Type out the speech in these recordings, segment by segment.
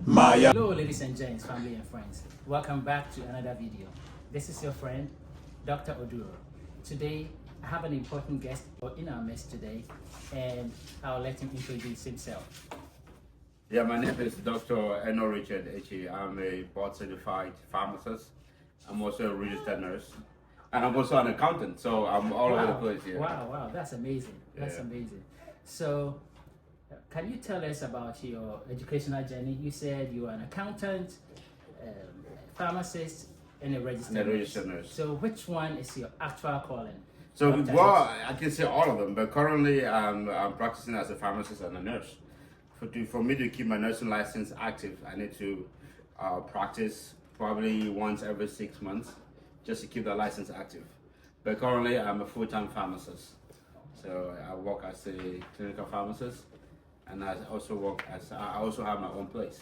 Hello, ladies and gents, family and friends. Welcome back to another video. This is your friend, Dr. Oduro. Today, I have an important guest in our midst today, and I'll let him introduce himself. Yeah, my name is Dr. Richard Echi. I'm a board certified pharmacist. I'm also a registered nurse. And I'm also an accountant, so I'm all over the place here. Wow, that's amazing. That's amazing. So, can you tell us about your educational journey? You said you are an accountant, pharmacist, and a registered nurse. So, which one is your actual calling? So, well, I can say all of them, but currently I'm practicing as a pharmacist and a nurse. For me to keep my nursing license active, I need to practice probably once every 6 months just to keep the license active. But currently, I'm a full-time pharmacist. So I work as a clinical pharmacist, and I also have my own place.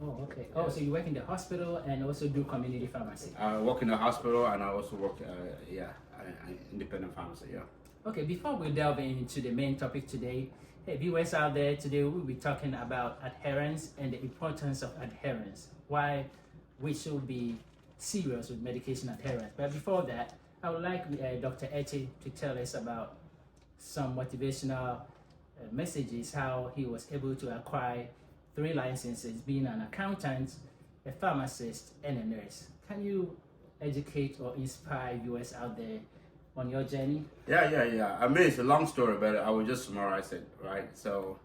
Oh, okay. Oh, so you work in the hospital and also do community pharmacy? I work in the hospital, and I also work, independent pharmacy, yeah. Okay, before we delve into the main topic today, hey, viewers out there, today we'll be talking about adherence and the importance of adherence, why we should be serious with medication adherence. But before that, I would like Dr. Echi to tell us about some motivational messages, how he was able to acquire 3 licenses, being an accountant, a pharmacist, and a nurse. Can you educate or inspire viewers out there on your journey? Yeah. I mean, it's a long story, but I will just summarize it, right? So,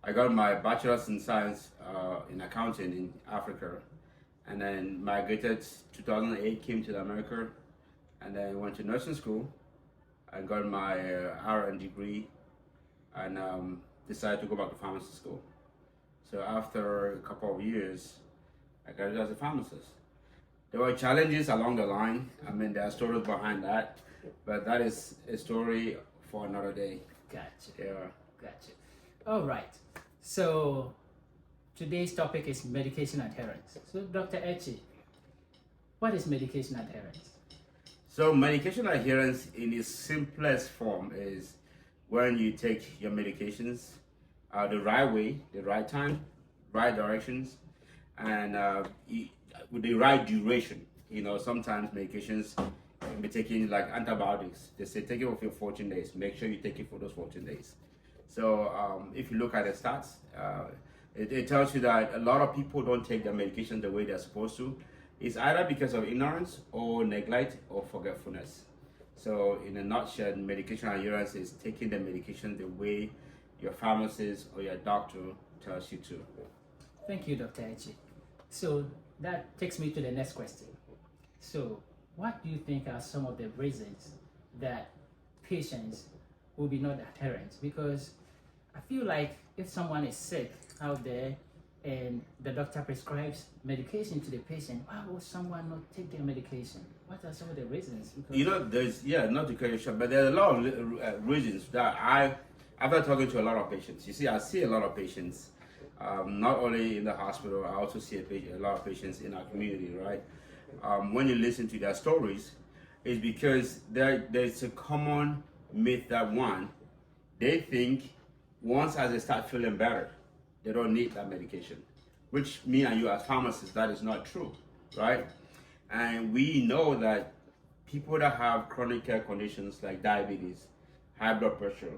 I got my bachelor's in science in accounting in Africa, and then migrated 2008, came to America, and then went to nursing school. I got my RN degree, and decided to go back to pharmacy school. So after a couple of years, I graduated as a pharmacist. There were challenges along the line. I mean, there are stories behind that, but that is a story for another day. Gotcha. Yeah. Gotcha. All right. So today's topic is medication adherence. So Dr. Echi, what is medication adherence? So medication adherence in its simplest form is when you take your medications the right way, the right time, right directions, and with the right duration. You know, sometimes medications can be taken like antibiotics. They say take it for 14 days. Make sure you take it for those 14 days. So if you look at the stats, it tells you that a lot of people don't take their medication the way they're supposed to. It's either because of ignorance or neglect or forgetfulness. So in a nutshell, medication adherence is taking the medication the way your pharmacist or your doctor tells you to. Thank you, Dr. Echi. So that takes me to the next question. So what do you think are some of the reasons that patients will be not adherent? Because I feel like if someone is sick out there and the doctor prescribes medication to the patient, why would someone not take their medication? What are some of the reasons? Because you know, not to cut you short, but there are a lot of reasons that after talking to a lot of patients, you see, I see a lot of patients, not only in the hospital, I also see a lot of patients in our community, right? When you listen to their stories, it's because there's a common myth that they think once as they start feeling better, they don't need that medication, which me and you as pharmacists, that is not true, right? And we know that people that have chronic care conditions like diabetes, high blood pressure,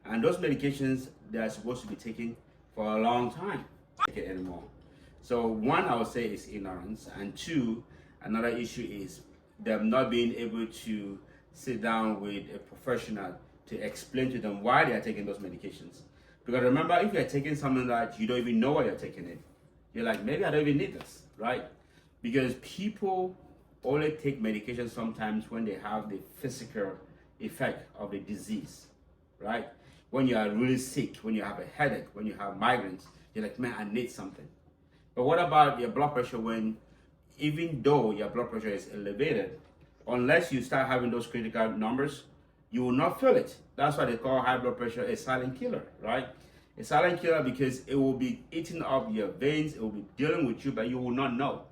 and those medications, they are supposed to be taken for a long time, take it anymore. So one, I would say, is ignorance, and 2, another issue is them not being able to sit down with a professional to explain to them why they are taking those medications. Because remember, if you're taking something that you don't even know why you're taking it, you're like, maybe I don't even need this, right? Because people only take medication sometimes when they have the physical effect of the disease, right? When you are really sick, when you have a headache, when you have migraines, you're like, man, I need something. But what about your blood pressure when, even though your blood pressure is elevated, unless you start having those critical numbers, you will not feel it. That's why they call high blood pressure a silent killer, right? A silent killer because it will be eating up your veins, it will be dealing with you, but you will not know.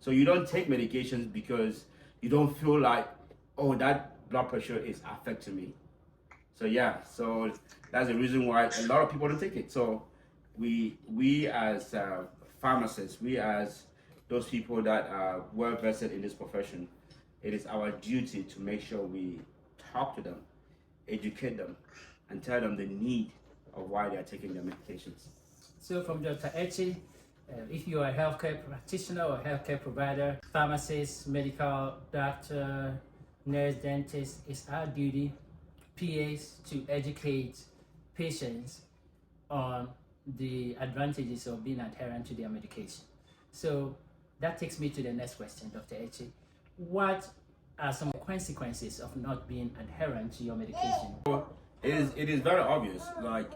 So you don't take medications because you don't feel like, oh, that blood pressure is affecting me. So yeah, so that's the reason why a lot of people don't take it. So we as pharmacists, we as those people that are well vested in this profession, it is our duty to make sure we talk to them, educate them, and tell them the need of why they are taking their medications. So from Dr. Echi, if you are a healthcare practitioner or healthcare provider, pharmacist, medical doctor, nurse, dentist, it's our duty, PAs, to educate patients on the advantages of being adherent to their medication. So that takes me to the next question, Dr. Echi. What are some consequences of not being adherent to your medication? It is very obvious, like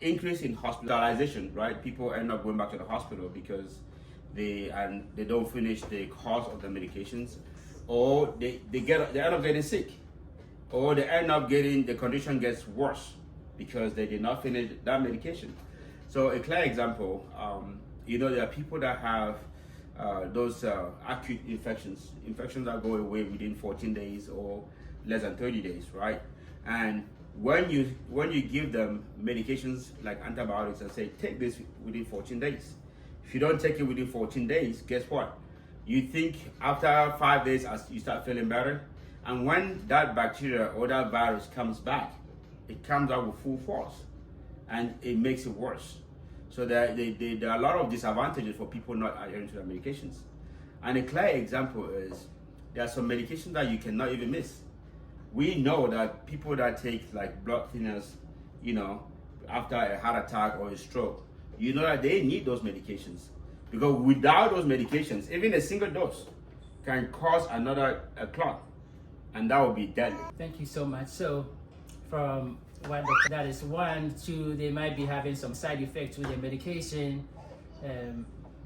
increase in hospitalization, right? People end up going back to the hospital because they don't finish the course of the medications, or they end up getting sick, or they end up getting, the condition gets worse because they did not finish that medication. So a clear example, there are people that have those acute infections that go away within 14 days or less than 30 days, right? And when you give them medications like antibiotics and say, take this within 14 days, if you don't take it within 14 days, guess what? You think after 5 days as you start feeling better, and when that bacteria or that virus comes back, it comes out with full force and it makes it worse. So there are a lot of disadvantages for people not adhering to their medications. And a clear example is there are some medications that you cannot even miss. We know that people that take like blood thinners, after a heart attack or a stroke, that they need those medications, because without those medications, even a single dose can cause another clot, and that would be deadly. Thank you so much. So from what that is, 1, 2, they might be having some side effects with the medication,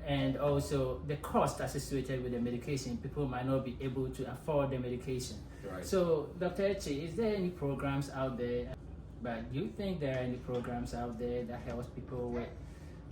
and also the cost associated with the medication. People might not be able to afford the medication. Right. So, Dr. Echi, is there any programs out there? But do you think there are any programs out there that helps people with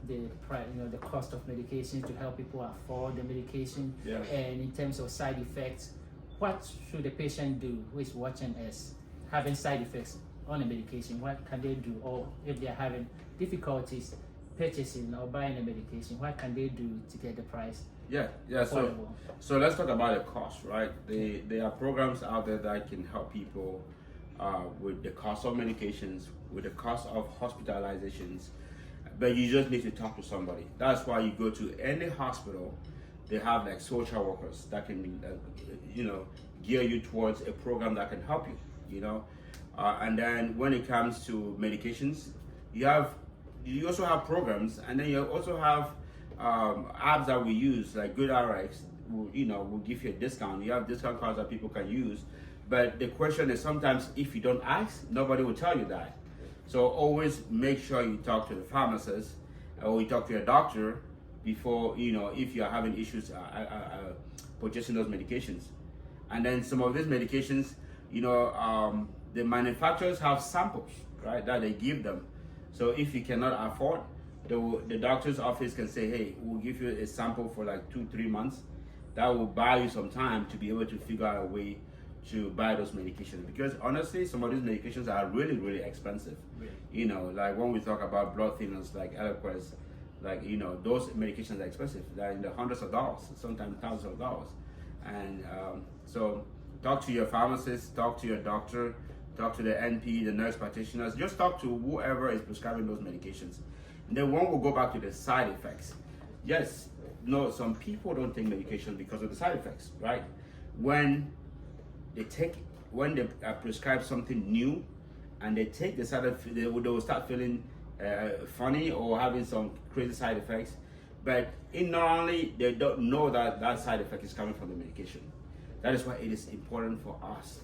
the cost of medication, to help people afford the medication? Yeah. And in terms of side effects, what should the patient do who is watching us having side effects on a medication? What can they do? Or if they are having difficulties purchasing or buying a medication, what can they do to get the price affordable? So let's talk about the cost, right? There are programs out there that can help people with the cost of medications, with the cost of hospitalizations, but you just need to talk to somebody. That's why you go to any hospital, they have like social workers that can gear you towards a program that can help you, and then when it comes to medications, you also have programs, and then you also have apps that we use like GoodRx. Will give you a discount. You have discount cards that people can use, but the question is, sometimes if you don't ask, nobody will tell you that. So always make sure you talk to the pharmacist or you talk to your doctor before, if you're having issues purchasing those medications. And then some of these medications, the manufacturers have samples, right, that they give them. So if you cannot afford, the doctor's office can say, hey, we'll give you a sample for like 2-3 months. That will buy you some time to be able to figure out a way to buy those medications. Because honestly, some of these medications are really, really expensive. Really? Like when we talk about blood thinners like Eliquis, those medications are expensive. They're in the hundreds of dollars, sometimes thousands of dollars. And so talk to your pharmacist, talk to your doctor, talk to the NP, the nurse practitioners, just talk to whoever is prescribing those medications. And then one will go back to the side effects. Yes, some people don't take medication because of the side effects, right? When they prescribe something new and they take the side effects, they will start feeling funny or having some crazy side effects. But normally they don't know that side effect is coming from the medication. That is why it is important for us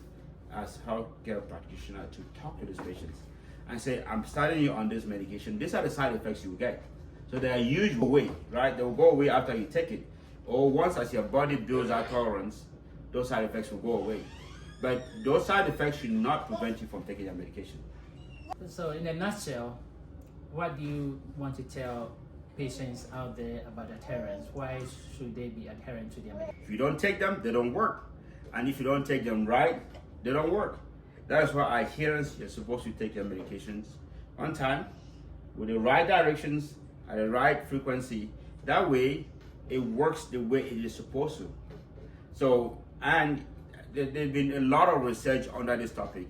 as healthcare practitioners to talk to these patients and say, I'm starting you on this medication. These are the side effects you get. So they are usually away, right? They will go away after you take it. Or once as your body builds that tolerance, those side effects will go away. But those side effects should not prevent you from taking your medication. So in a nutshell, what do you want to tell patients out there about adherence? Why should they be adherent to their medication? If you don't take them, they don't work. And if you don't take them right, they don't work. That is why adherence, you're supposed to take your medications on time, with the right directions, at the right frequency, That way, it works the way it is supposed to. So, and there's been a lot of research under this topic,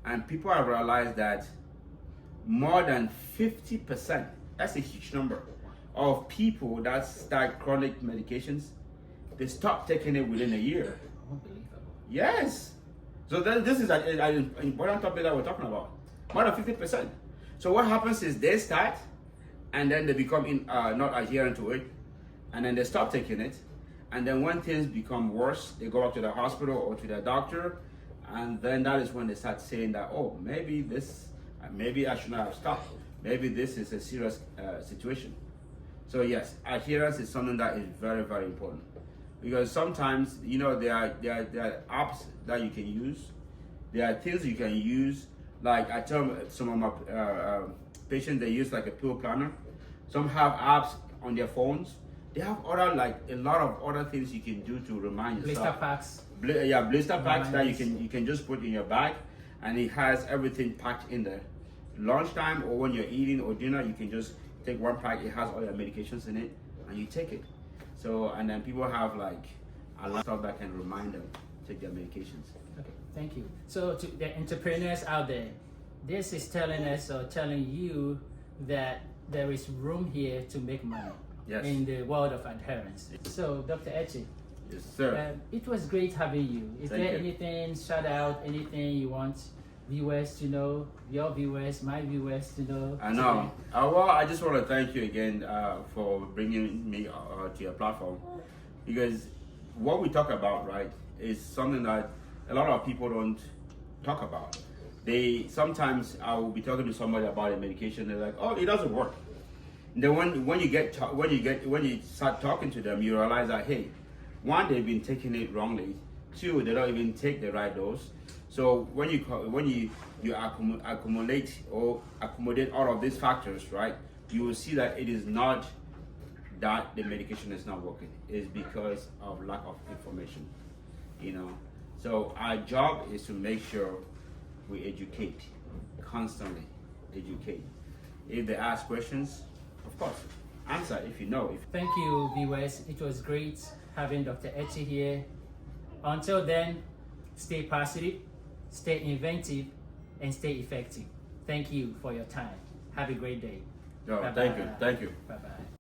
and people have realized that more than 50%, that's a huge number, of people that start chronic medications, they stop taking it within a year. Unbelievable. Yes. So this is an important topic that we're talking about. More than 50%. So what happens is they start, and then they become not adherent to it, and then they stop taking it, and then when things become worse, they go up to the hospital or to their doctor, and then that is when they start saying that, oh, maybe I should not have stopped. Maybe this is a serious situation. So yes, adherence is something that is very, very important, because sometimes, you know, there are apps that you can use. There are things you can use. Like I tell some of my patients, they use like a pill planner. Some have apps on their phones. They have a lot of other things you can do to remind yourself. Blister packs. Blister packs that you can just put in your bag, and it has everything packed in there. Lunchtime or when you're eating or dinner, you can just take one pack. It has all your medications in it, and you take it. So, and then people have like a lot of stuff that can remind them to take their medications. Okay, thank you. So to the entrepreneurs out there, this is telling us or telling you that there is room here to make money. Yes. In the world of adherence. So, Dr. Echi, Yes, sir. it was great having you. Is Thank there you. anything, shout out, anything you want viewers to know, your viewers, my viewers to know? I know. Well, I just want to thank you again for bringing me to your platform, because what we talk about, right, is something that a lot of people don't talk about. Sometimes I will be talking to somebody about a medication. They're like, "Oh, it doesn't work." And then when you start talking to them, you realize that, hey, one, they've been taking it wrongly. Two, they don't even take the right dose. So when you accumulate or accommodate all of these factors, right, you will see that it is not that the medication is not working. It's because of lack of information, you know. So our job is to make sure we educate, constantly educate. If they ask questions, of course, answer if you know. Thank you, viewers. It was great having Dr. Echi here. Until then, stay positive, stay inventive, and stay effective. Thank you for your time. Have a great day. No, thank you. Bye-bye.